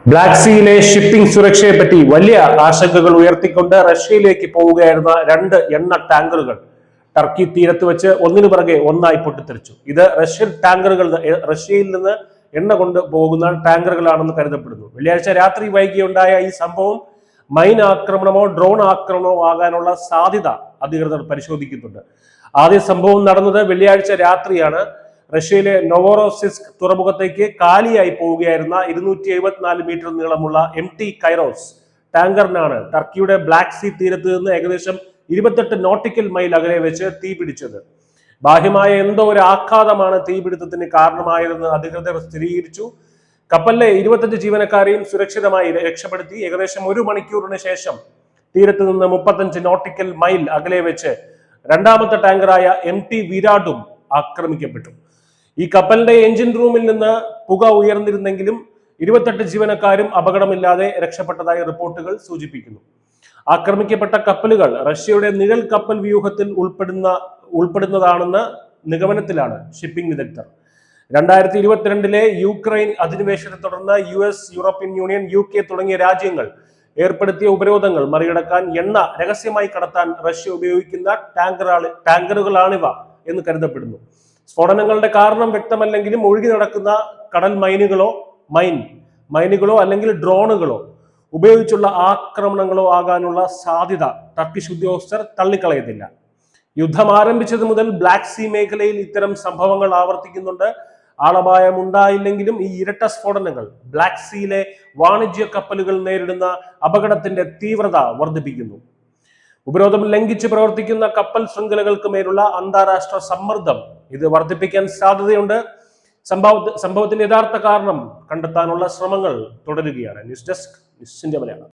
Black സീയിലെ shipping സുരക്ഷയെ പറ്റി വലിയ ആശങ്കകൾ ഉയർത്തിക്കൊണ്ട് റഷ്യയിലേക്ക് പോവുകയായിരുന്ന 2 എണ്ണ ടാങ്കറുകൾ ടർക്കി തീരത്ത് വെച്ച് ഒന്നിനു പിറകെ ഒന്നായി പൊട്ടിത്തെറിച്ചു. ഇത് റഷ്യയിൽ നിന്ന് എണ്ണ കൊണ്ട് പോകുന്ന ടാങ്കറുകളാണെന്ന് കരുതപ്പെടുന്നു. വെള്ളിയാഴ്ച രാത്രി വൈകിയുണ്ടായ ഈ സംഭവം മൈൻ ആക്രമണമോ ഡ്രോൺ ആക്രമണമോ ആകാനുള്ള സാധ്യത അധികൃതർ പരിശോധിക്കുന്നുണ്ട്. ആദ്യ സംഭവം നടന്നത് വെള്ളിയാഴ്ച രാത്രിയാണ്. റഷ്യയിലെ നൊവോറോസിസ്ക് തുറമുഖത്തേക്ക് കാലിയായി പോവുകയായിരുന്ന 274 മീറ്റർ നീളമുള്ള MT കൈറോസ് ടാങ്കറിനാണ് ടർക്കിയുടെ ബ്ലാക്ക് സീ തീരത്ത് നിന്ന് ഏകദേശം 28 നോട്ടിക്കൽ മൈൽ അകലെ വെച്ച് തീപിടിച്ചത്. ബാഹ്യമായ എന്തോ ഒരു ആഘാതമാണ് തീപിടുത്തത്തിന് കാരണമായതെന്ന് അധികൃതർ സ്ഥിരീകരിച്ചു. കപ്പലിലെ 25 ജീവനക്കാരെയും സുരക്ഷിതമായി രക്ഷപ്പെടുത്തി. ഏകദേശം 1 മണിക്കൂറിന് ശേഷം തീരത്ത് നിന്ന് 35 നോട്ടിക്കൽ മൈൽ അകലെ വെച്ച് രണ്ടാമത്തെ ടാങ്കറായ MT വിരാടും ആക്രമിക്കപ്പെട്ടു. ഈ കപ്പലിന്റെ എഞ്ചിൻ റൂമിൽ നിന്ന് പുക ഉയർന്നിരുന്നെങ്കിലും 28 ജീവനക്കാരും അപകടമില്ലാതെ രക്ഷപ്പെട്ടതായി റിപ്പോർട്ടുകൾ സൂചിപ്പിക്കുന്നു. ആക്രമിക്കപ്പെട്ട കപ്പലുകൾ റഷ്യയുടെ നിഴൽ കപ്പൽ വ്യൂഹത്തിൽ ഉൾപ്പെടുന്നതാണെന്ന നിഗമനത്തിലാണ് ഷിപ്പിംഗ് വിദഗ്ധർ. 2022 യുക്രൈൻ അധിനിവേശത്തെ തുടർന്ന് US, യൂറോപ്യൻ യൂണിയൻ, UK തുടങ്ങിയ രാജ്യങ്ങൾ ഏർപ്പെടുത്തിയ ഉപരോധങ്ങൾ മറികടക്കാൻ എണ്ണ രഹസ്യമായി കടത്താൻ റഷ്യ ഉപയോഗിക്കുന്ന ടാങ്കറുകളാണിവ എന്ന് കരുതപ്പെടുന്നു. സ്ഫോടനങ്ങളുടെ കാരണം വ്യക്തമല്ലെങ്കിലും ഒഴുകി നടക്കുന്ന കടൽ മൈനുകളോ അല്ലെങ്കിൽ ഡ്രോണുകളോ ഉപയോഗിച്ചുള്ള ആക്രമണങ്ങളോ ആകാനുള്ള സാധ്യത ടർക്കിഷ് ഉദ്യോഗസ്ഥർ തള്ളിക്കളയുന്നില്ല. യുദ്ധം ആരംഭിച്ചത് മുതൽ ബ്ലാക്ക് സീ മേഖലയിൽ ഇത്തരം സംഭവങ്ങൾ ആവർത്തിക്കുന്നുണ്ട്. ആളപായം ഉണ്ടായില്ലെങ്കിലും ഈ ഇരട്ട സ്ഫോടനങ്ങൾ ബ്ലാക്ക് സീയിലെ വാണിജ്യ കപ്പലുകൾ നേരിടുന്ന അപകടത്തിന്റെ തീവ്രത വർദ്ധിപ്പിക്കുന്നു. ഉപരോധം ലംഘിച്ച് പ്രവർത്തിക്കുന്ന കപ്പൽ ശൃംഖലകൾക്ക് മേലുള്ള അന്താരാഷ്ട്ര സമ്മർദ്ദം ഇത് വർദ്ധിപ്പിക്കാൻ സാധ്യതയുണ്ട്. സംഭവത്തിന്റെ യഥാർത്ഥ കാരണം കണ്ടെത്താനുള്ള ശ്രമങ്ങൾ തുടരുകയാണ്. News desk, news India Malayalam.